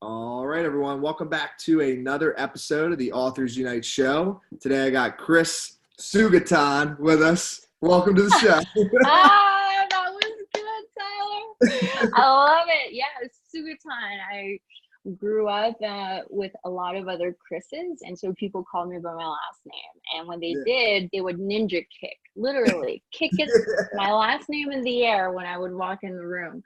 All right, everyone. Welcome back to another episode of the Authors Unite show. Today I got Kris Sugatan with us. Welcome to the show. That was good, Tyler. I love it. Yeah, Sugatan. I grew up with a lot of other Chris's, and so people called me by my last name. And when they did, they would ninja kick, literally kick it, my last name in the air when I would walk in the room.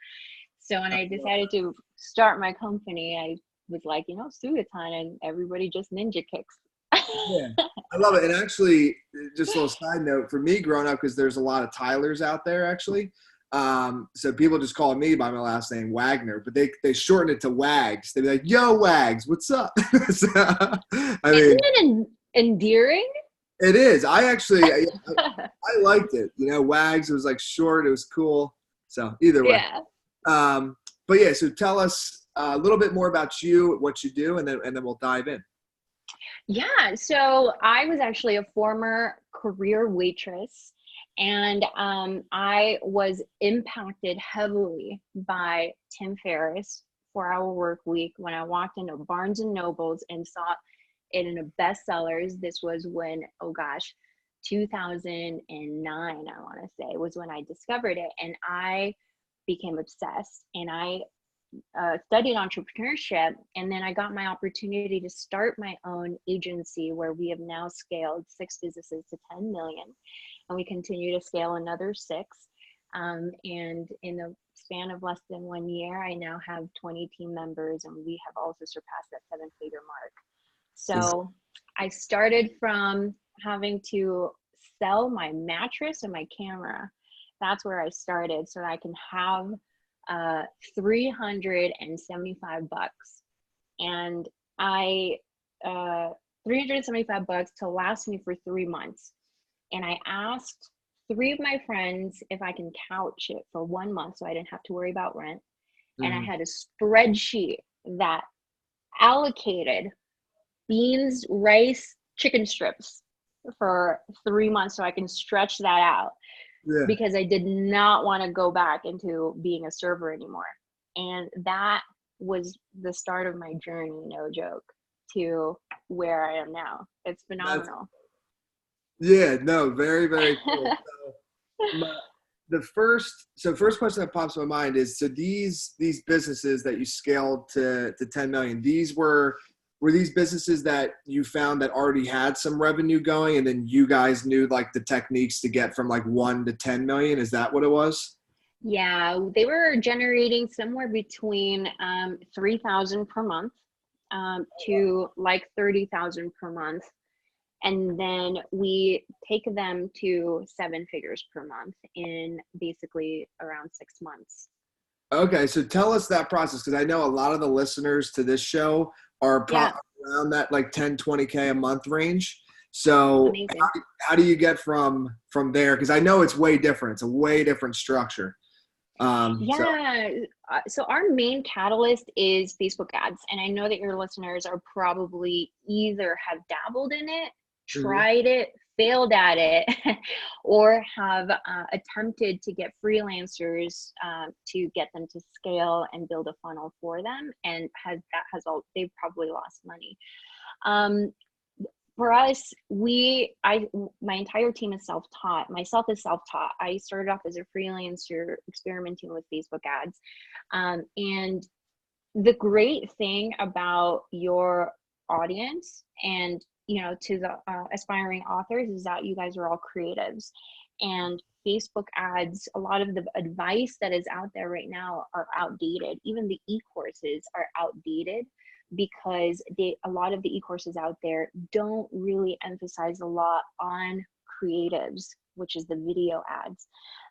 So when I decided to start my company, I was like, Sugatan, and everybody just ninja kicks. Yeah, I love it. And actually, just a little side note for me growing up, because there's a lot of Tylers out there actually. So people just call me by my last name, Wagner, but they shorten it to Wags. They'd be like, "Yo, Wags, what's up?" So, Isn't it endearing? It is. I liked it. Wags, it was like short. It was cool. So either way. Yeah. But yeah, so tell us a little bit more about you, what you do, and then we'll dive in. Yeah, so I was actually a former career waitress, and I was impacted heavily by Tim Ferriss' 4-Hour Work Week when I walked into Barnes and Nobles and saw it in a bestsellers. This was when, 2009, I want to say, was when I discovered it, and I became obsessed, and I studied entrepreneurship, and then I got my opportunity to start my own agency where we have now scaled 6 businesses to 10 million, and we continue to scale another 6. And in the span of less than 1 year, I now have 20 team members, and we have also surpassed that 7-figure mark. So I started from having to sell my mattress and my camera. That's where I started, so that I can have $375, and $375 to last me for 3 months. And I asked 3 of my friends if I can couch it for 1 month so I didn't have to worry about rent. And I had a spreadsheet that allocated beans, rice, chicken strips for 3 months so I can stretch that out. Yeah. Because I did not want to go back into being a server anymore. And that was the start of my journey, no joke, to where I am now. It's phenomenal. Very, very cool. The first question that pops in my mind is, so these businesses that you scaled to 10 million, were these businesses that you found that already had some revenue going, and then you guys knew like the techniques to get from like 1 to 10 million? Is that what it was? Yeah, they were generating somewhere between 3,000 per month to like 30,000 per month. And then we take them to 7 figures per month in basically around 6 months. Okay, so tell us that process, because I know a lot of the listeners to this show are around that like 10, 20K a month range. So how do you get from there? Because I know it's way different. It's a way different structure. So our main catalyst is Facebook ads. And I know that your listeners are probably either have dabbled in it, tried it, failed at it, or have attempted to get freelancers to get them to scale and build a funnel for them, and they've probably lost money. For us, my entire team is self-taught. Myself is self-taught. I started off as a freelancer experimenting with Facebook ads, and the great thing about your audience and to the aspiring authors is that you guys are all creatives, and Facebook ads, a lot of the advice that is out there right now are outdated. Even the e-courses are outdated because a lot of the e-courses out there don't really emphasize a lot on creatives, which is the video ads.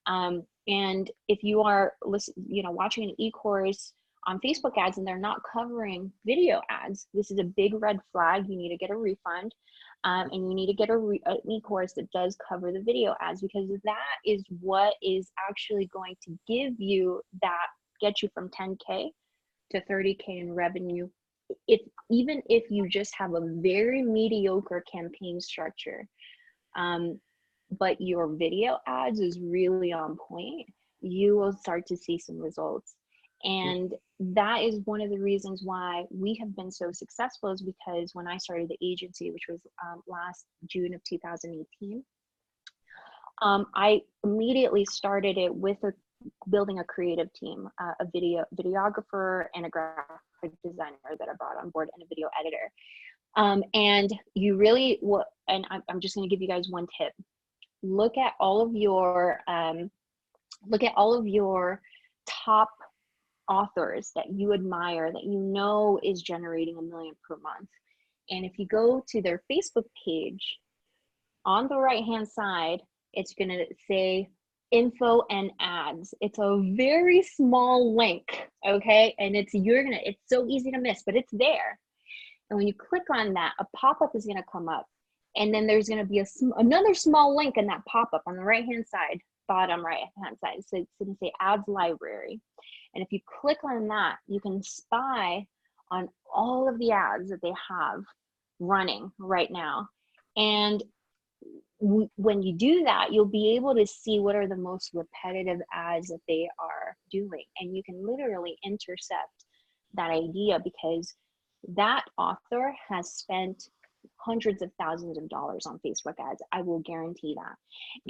And if you are watching an e-course on Facebook ads and they're not covering video ads, this is a big red flag. You need to get a refund, and you need to get an e-course that does cover the video ads, because that is what is actually going to get you from 10K to 30K in revenue. Even if you just have a very mediocre campaign structure, but your video ads is really on point, you will start to see some results. And that is one of the reasons why we have been so successful, is because when I started the agency, which was last June of 2018, I immediately started it with building a creative team, a videographer and a graphic designer that I brought on board, and a video editor. And you really, and I'm just going to give you guys one tip. Look at all of your top authors that you admire, that you know is generating $1 million per month. And if you go to their Facebook page, on the right hand side, it's going to say info and ads. It's a very small link, okay? And it's so easy to miss, but it's there. And when you click on that, a pop-up is going to come up. And then there's going to be another small link in that pop-up on the right-hand side, bottom right-hand side. So it's going to say ads library. And if you click on that, you can spy on all of the ads that they have running right now. And when you do that, you'll be able to see what are the most repetitive ads that they are doing. And you can literally intercept that idea, because that author has spent hundreds of thousands of dollars on Facebook ads. I will guarantee that.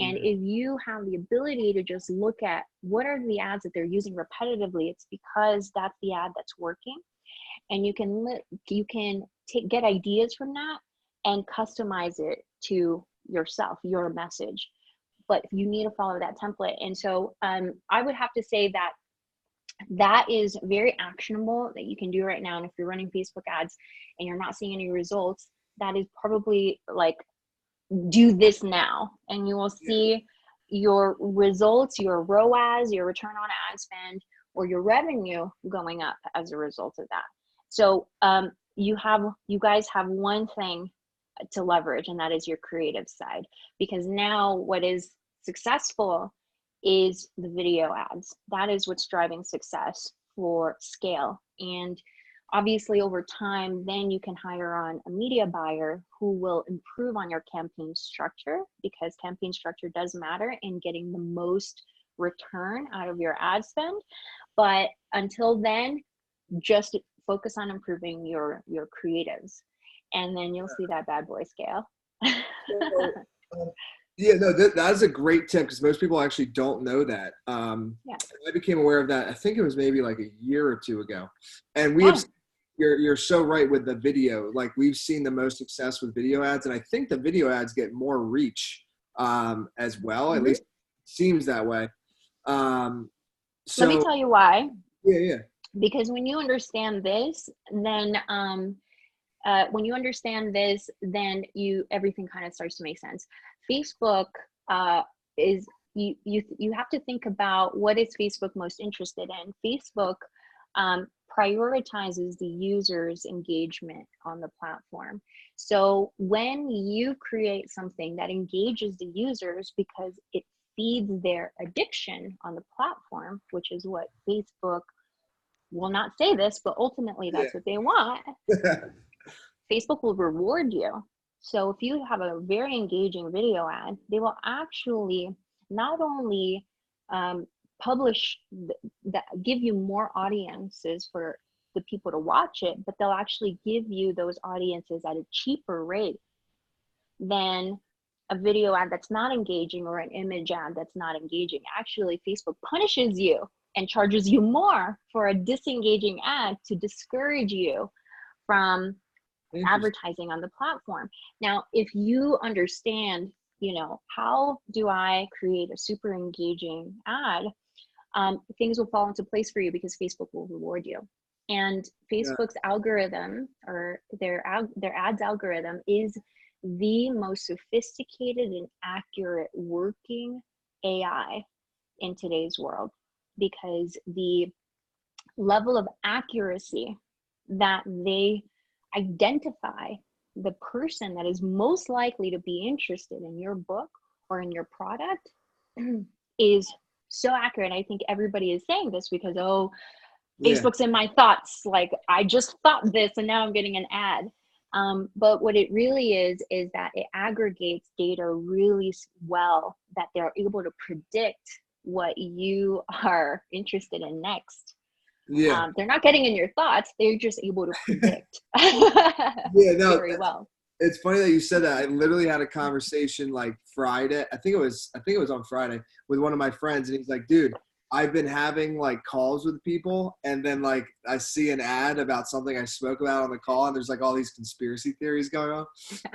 And if you have the ability to just look at what are the ads that they're using repetitively, it's because that's the ad that's working. And you can get ideas from that and customize it to yourself, your message. But you need to follow that template. And so I would have to say that is very actionable that you can do right now. And if you're running Facebook ads and you're not seeing any results, that is probably like, do this now, and you will see your results, your ROAS, your return on ad spend, or your revenue going up as a result of that. So you guys have one thing to leverage, and that is your creative side, because now what is successful is the video ads. That is what's driving success for scale. And obviously over time, then you can hire on a media buyer who will improve on your campaign structure, because campaign structure does matter in getting the most return out of your ad spend. But until then, just focus on improving your creatives, and then you'll see that bad boy scale. Yeah, no, that's a great tip, because most people actually don't know that. I became aware of that, I think it was maybe like a year or two ago. And we have, you're so right with the video. Like, we've seen the most success with video ads, and I think the video ads get more reach as well. At least it seems that way. So let me tell you why. Yeah. Because when you understand this, then everything kind of starts to make sense. Facebook is, you have to think about, what is Facebook most interested in? Facebook prioritizes the user's engagement on the platform. So when you create something that engages the users because it feeds their addiction on the platform, which is what Facebook will not say this, but ultimately that's what they want. Facebook will reward you. So if you have a very engaging video ad, they will actually not only publish that, give you more audiences for the people to watch it, but they'll actually give you those audiences at a cheaper rate than a video ad that's not engaging, or an image ad that's not engaging. Actually, Facebook punishes you and charges you more for a disengaging ad to discourage you from advertising on the platform. Now, if you understand, how do I create a super engaging ad, things will fall into place for you, because Facebook will reward you. And Facebook's algorithm, or their ads algorithm, is the most sophisticated and accurate working AI in today's world, because the level of accuracy that they identify the person that is most likely to be interested in your book or in your product is so accurate. I think everybody is saying this because, Facebook's in my thoughts. Like, I just thought this and now I'm getting an ad. But what it really is that it aggregates data really well, that they're able to predict what you are interested in next. Yeah. They're not getting in your thoughts. They're just able to predict Yeah, no, very well. it's funny that you said that. I literally had a conversation like Friday. I think it was on Friday with one of my friends, and he's like, "Dude, I've been having like calls with people, and then like I see an ad about something I spoke about on the call, and there's like all these conspiracy theories going on."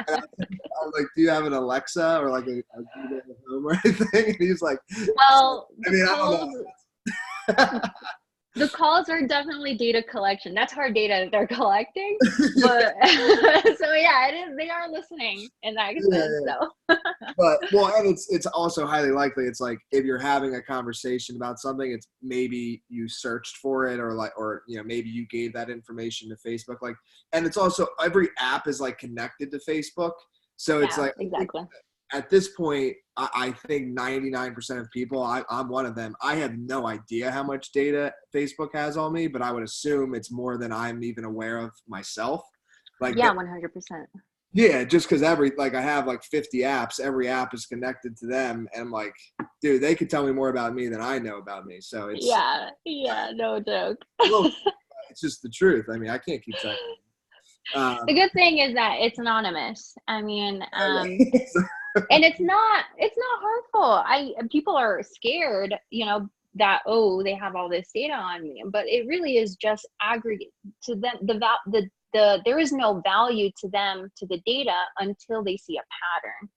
And I was like, "Do you have an Alexa or like a Google Home or anything?" And he's like, Well, "I mean, I don't know." the calls are definitely data collection. That's hard data that they're collecting. But so yeah, it is, they are listening in that sense. Yeah. So But well, and it's also highly likely. It's like if you're having a conversation about something, it's maybe you searched for it, or maybe you gave that information to Facebook. Like, and it's also every app is like connected to Facebook, so it's yeah, like exactly. at this point, I think 99% of people, I'm one of them. I have no idea how much data Facebook has on me, but I would assume it's more than I'm even aware of myself. Like, Yeah, 100%. yeah, just because I have like 50 apps, every app is connected to them. And I'm like, dude, they could tell me more about me than I know about me. So it's, Yeah, no joke. well, it's just the truth. I mean, I can't keep track. The good thing is that it's anonymous. I mean, Okay. and it's not harmful. People are scared, that, oh, they have all this data on me, but it really is just aggregate to them. There is no value to them, to the data, until they see a pattern.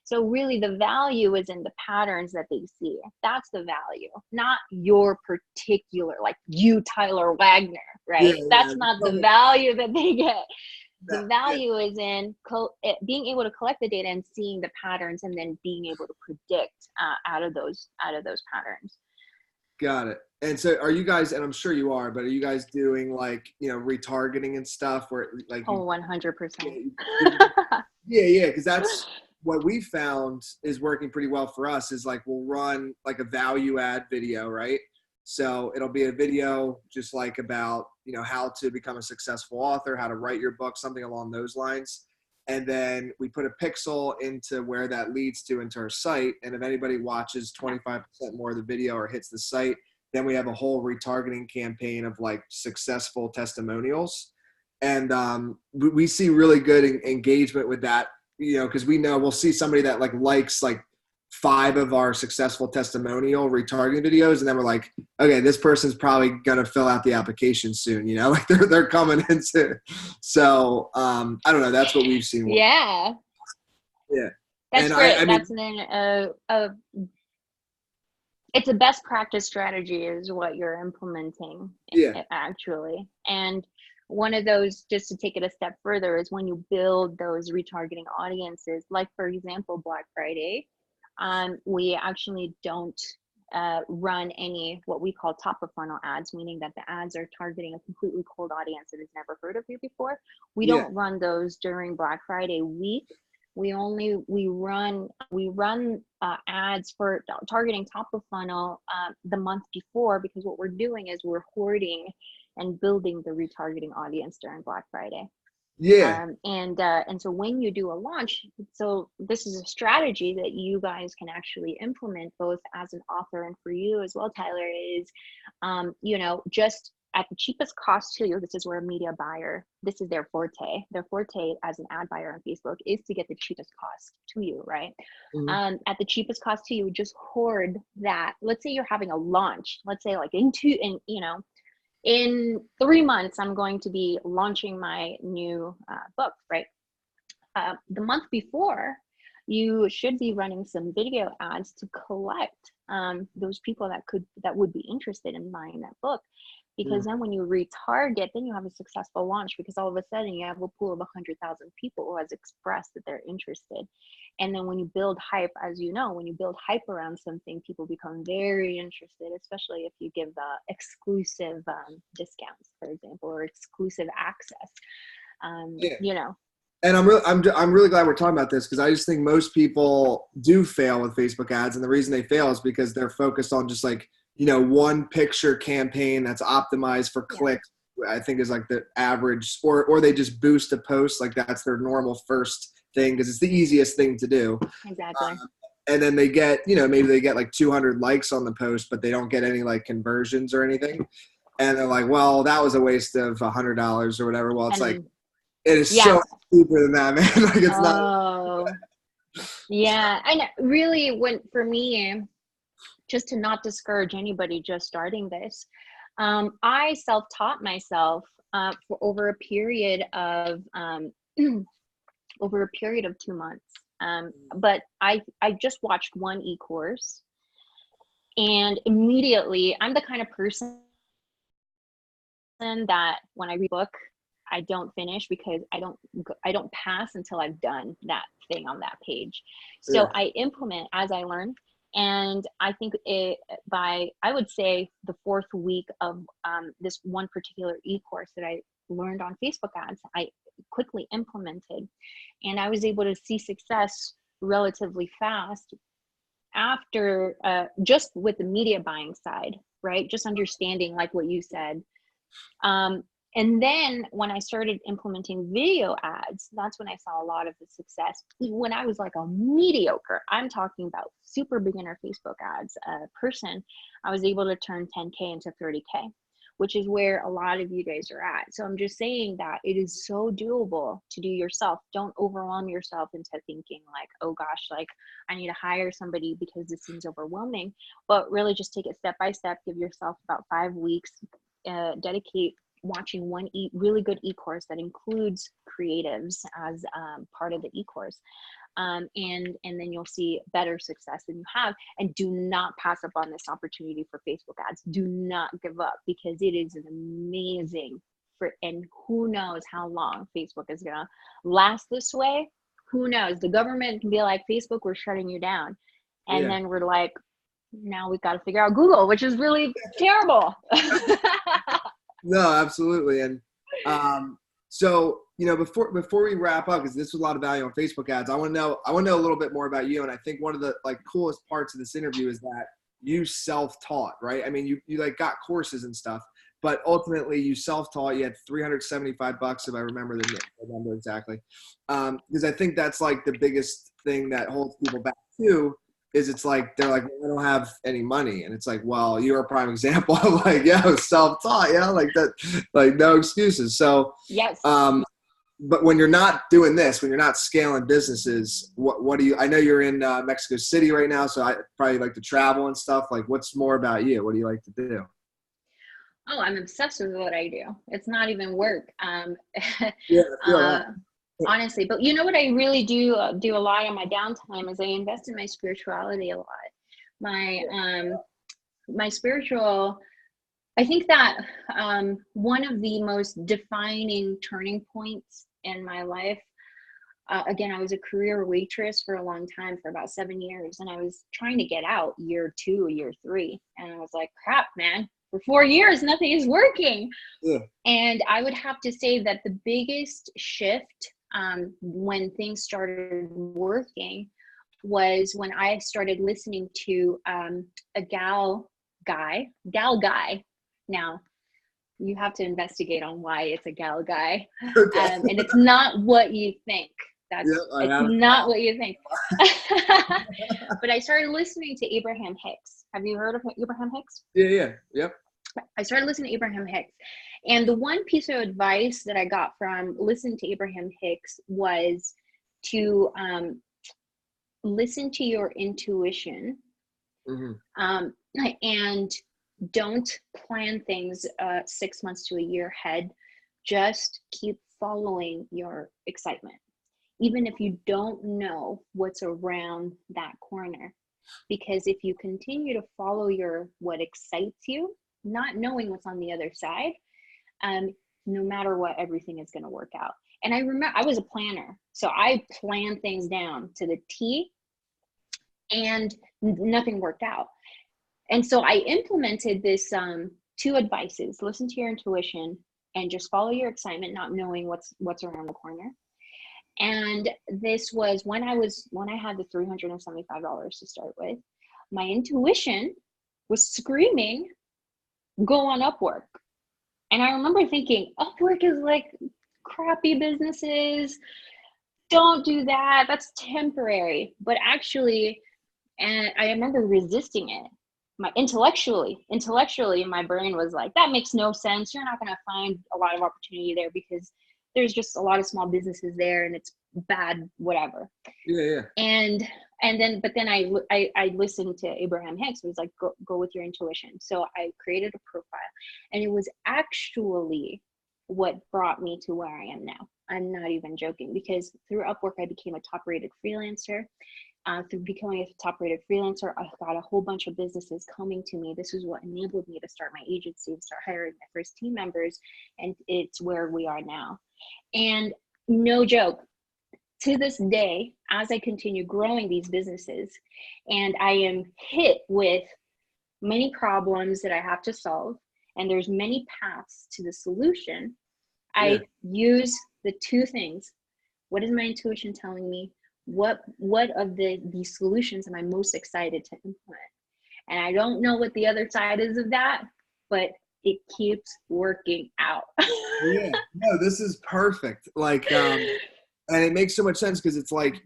So really the value is in the patterns that they see. That's the value, not your particular, like you, Tyler Wagner, right? That's not the value that they get. The value is in being able to collect the data and seeing the patterns, and then being able to predict out of those patterns. Got it. And so are you guys, and I'm sure you are, but are you guys doing like, retargeting and stuff where like, 100%. Yeah. Cause that's what we found is working pretty well for us is like, we'll run like a value add video, right? So it'll be a video just like about, how to become a successful author, how to write your book, something along those lines. And then we put a pixel into where that leads to into our site. And if anybody watches 25% more of the video or hits the site, then we have a whole retargeting campaign of like successful testimonials. And we see really good engagement with that, because we know we'll see somebody that likes 5 of our successful testimonial retargeting videos. And then we're like, okay, this person's probably going to fill out the application soon, like they're coming in soon. So I don't know. That's what we've seen. Yeah. Yeah. That's great. It's a best practice strategy is what you're implementing. Yeah. Actually. And one of those, just to take it a step further, is when you build those retargeting audiences, like for example, Black Friday, we actually don't run any what we call top of funnel ads, meaning that the ads are targeting a completely cold audience that has never heard of you before. We don't run those during Black Friday week. We run ads for targeting top of funnel the month before, because what we're doing is we're hoarding and building the retargeting audience during Black Friday. Yeah. And so when you do a launch, so this is a strategy that you guys can actually implement both as an author and for you as well, Tyler, is, just at the cheapest cost to you. This is where a media buyer, this is their forte. Their forte as an ad buyer on Facebook is to get the cheapest cost to you, right? Mm-hmm. At the cheapest cost to you, just hoard that. Let's say you're having a launch. Let's say like in 3 months, I'm going to be launching my new book, right? The month before, you should be running some video ads to collect those people that would be interested in buying that book. Because then when you retarget, then you have a successful launch, because all of a sudden you have a pool of 100,000 people who has expressed that they're interested. And then when you build hype, as you know, when you build hype around something, people become very interested, especially if you give exclusive discounts, for example, or exclusive access, And I'm really glad we're talking about this, because I just think most people do fail with Facebook ads. And the reason they fail is because they're focused on just like, one picture campaign that's optimized for clicks, I think is like the average, or they just boost a post. Like that's their normal first thing, because it's the easiest thing to do. Exactly. And then they get, maybe they get like 200 likes on the post, but they don't get any like conversions or anything. and they're like, well, that was a waste of $100 or whatever. Well, it's like, And it is yeah. so cheaper than that, man. Like it's not. Oh, yeah. And really, for me, just to not discourage anybody just starting this, I self-taught myself for over a period of over a period of 2 months. But I just watched one e-course, and immediately, I'm the kind of person that when I read a book, I don't finish because I don't pass until I've done that thing on that page. So Yeah. I implement as I learn. And I think I would say the 4th week of this one particular e-course that I learned on Facebook ads, I quickly implemented, and I was able to see success relatively fast after just with the media buying side, right? Just understanding, like what you said. And then when I started implementing video ads, that's when I saw a lot of the success. When I was like a mediocre, I'm talking about super beginner Facebook ads person, I was able to turn 10K into 30K, which is where a lot of you guys are at. So I'm just saying that it is so doable to do yourself. Don't overwhelm yourself into thinking like, oh gosh, like I need to hire somebody because this seems overwhelming. But really just take it step by step. Give yourself about 5 weeks. Dedicate watching one really good e-course that includes creatives as part of the e-course, and then you'll see better success than you have. And do not pass up on this opportunity for Facebook ads. Do not give up, because it is an amazing and who knows how long Facebook is gonna last this way. Who knows? The government can be like, Facebook, we're shutting you down, and then we're like, now we've got to figure out Google, which is really terrible. No, absolutely. And so, before we wrap up, because this was a lot of value on Facebook ads, I want to know a little bit more about you. And I think one of the like coolest parts of this interview is that you self-taught, right? I mean, you like got courses and stuff, but ultimately you self-taught. You had $375, if I remember the number exactly. Because I think that's like the biggest thing that holds people back too. Is it's like they're like, well, I don't have any money, and it's like, well, you're a prime example of like, self-taught, like that, like no excuses. So yes. But when you're not doing this, when you're not scaling businesses, what do you? I know you're in Mexico City right now, so I probably like to travel and stuff. Like, what's more about you? What do you like to do? Oh, I'm obsessed with what I do. It's not even work. Yeah, I feel that. Honestly, but you know what I really do a lot on my downtime is I invest in my spirituality a lot. My spiritual, I think that one of the most defining turning points in my life, again, I was a career waitress for a long time, for about 7 years, and I was trying to get out year 2, year 3, and I was like, crap, man, for 4 years, nothing is working. Yeah. And I would have to say that the biggest shift when things started working was when I started listening to a gal guy. Now, you have to investigate on why it's a gal guy. Okay. And it's not what you think. It's not what you think. But I started listening to Abraham Hicks. Have you heard of Abraham Hicks? Yeah. Yep. I started listening to Abraham Hicks. And the one piece of advice that I got from listening to Abraham Hicks was to listen to your intuition, and don't plan things 6 months to a year ahead. Just keep following your excitement, even if you don't know what's around that corner. Because if you continue to follow what excites you, not knowing what's on the other side, no matter what, everything is going to work out. And I remember I was a planner, so I planned things down to the T, and nothing worked out. And so I implemented this 2 advices: listen to your intuition and just follow your excitement, not knowing what's around the corner. And this was when I had the $375 to start with. My intuition was screaming, go on Upwork. And I remember thinking, Upwork is like crappy businesses. Don't do that. That's temporary. But actually, and I remember resisting it. my intellectually, my brain was like, that makes no sense. You're not going to find a lot of opportunity there because there's just a lot of small businesses there and it's bad, whatever. Yeah. And then, but then I listened to Abraham Hicks, who was like, go with your intuition. So I created a profile, and it was actually what brought me to where I am now. I'm not even joking, because through Upwork, I became a top rated freelancer. Through becoming a top rated freelancer, I got a whole bunch of businesses coming to me. This is what enabled me to start my agency and start hiring my first team members. And it's where we are now. And no joke, to this day, as I continue growing these businesses and I am hit with many problems that I have to solve, and there's many paths to the solution, I use the two things. What is my intuition telling me? What of these solutions am I most excited to implement? And I don't know what the other side is of that, but it keeps working out. Yeah, no, this is perfect. Like, and it makes so much sense because it's like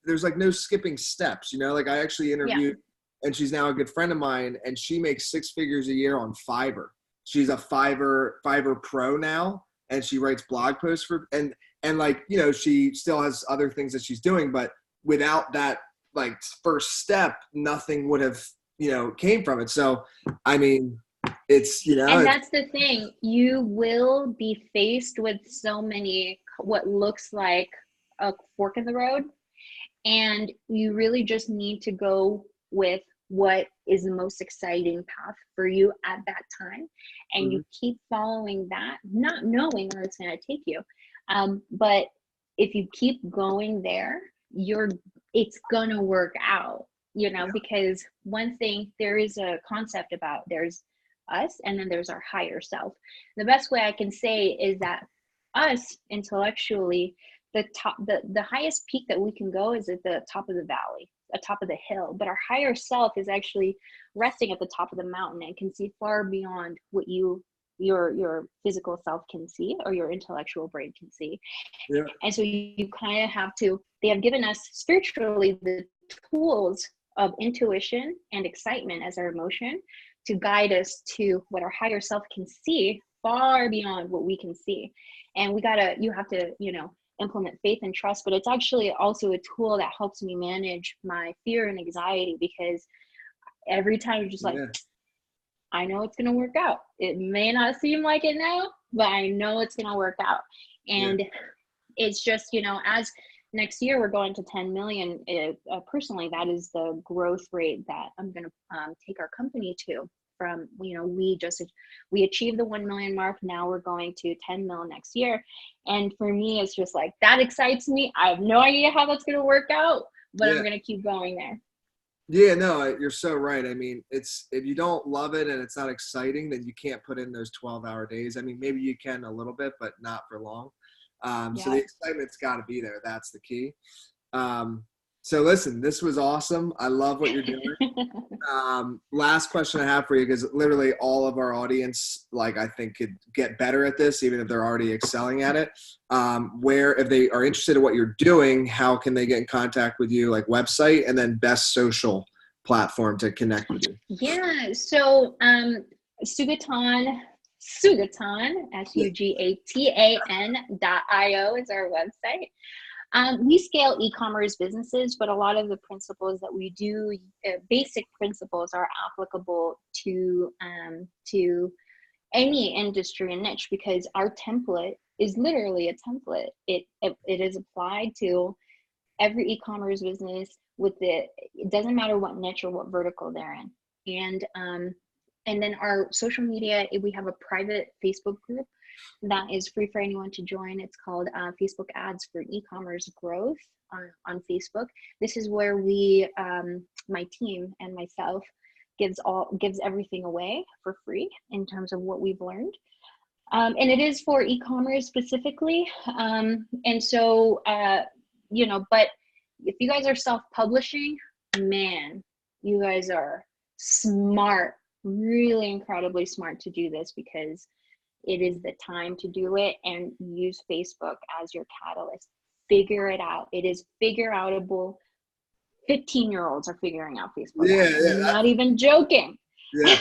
there's like no skipping steps, you know? Like I actually interviewed, and she's now a good friend of mine, and she makes 6 figures a year on Fiverr. She's a Fiverr pro now, and she writes blog posts for, and like, you know, she still has other things that she's doing, but without that like first step, nothing would have, you know, came from it. So, I mean, it's, you know, and that's the thing, you will be faced with so many what looks like a fork in the road, and you really just need to go with what is the most exciting path for you at that time, and you keep following that, not knowing where it's going to take you, but if you keep going there, it's gonna work out, you know. Because one thing, there is a concept about, there's us and then there's our higher self. The best way I can say is that us intellectually, the highest peak that we can go is at the top of the valley, the top of the hill, but our higher self is actually resting at the top of the mountain and can see far beyond what your physical self can see, or your intellectual brain can see. And so you kind of have to, they have given us spiritually the tools of intuition and excitement as our emotion to guide us to what our higher self can see far beyond what we can see. And you have to, you know, implement faith and trust, but it's actually also a tool that helps me manage my fear and anxiety, because every time you're just like, I know it's going to work out. It may not seem like it now, but I know it's going to work out. And it's just, you know, as next year we're going to 10 million, personally, that is the growth rate that I'm going to take our company to. From, you know, we achieved the 1 million mark. Now we're going to 10 mil next year. And for me, it's just like, that excites me. I have no idea how that's going to work out, but I'm going to keep going there. Yeah, no, you're so right. I mean, it's, if you don't love it and it's not exciting, then you can't put in those 12-hour days. I mean, maybe you can a little bit, but not for long. So the excitement's got to be there. That's the key. So listen, this was awesome. I love what you're doing. Last question I have for you, because literally all of our audience, like, I think could get better at this, even if they're already excelling at it. Where, if they are interested in what you're doing, how can they get in contact with you? Like website, and then best social platform to connect with you. Yeah. So, Sugatan, SUGATAN.io is our website. We scale e-commerce businesses, but a lot of the principles that we do, basic principles, are applicable to any industry and niche, because our template is literally a template. It is applied to every e-commerce business it doesn't matter what niche or what vertical they're in. And then our social media, we have a private Facebook group that is free for anyone to join. It's called Facebook Ads for E-commerce Growth on Facebook. This is where we, my team and myself, gives everything away for free in terms of what we've learned. And it is for e-commerce specifically. And so, you know, but if you guys are self-publishing, man, you guys are smart, really incredibly smart to do this, because it is the time to do it, and use Facebook as your catalyst. Figure it out. It is figure outable. 15-year-olds are figuring out Facebook Yeah, ads. yeah, I'm not even joking. yeah.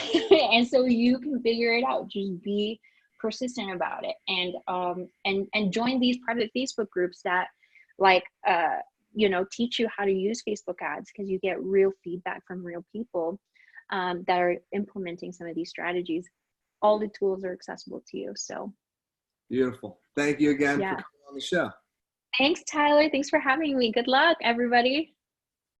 And so you can figure it out. Just be persistent about it, and join these private Facebook groups that like teach you how to use Facebook ads, because you get real feedback from real people that are implementing some of these strategies. All the tools are accessible to you. So Beautiful. Thank you again for yeah. coming on the show. Thanks, Tyler. Thanks for having me. Good luck, everybody.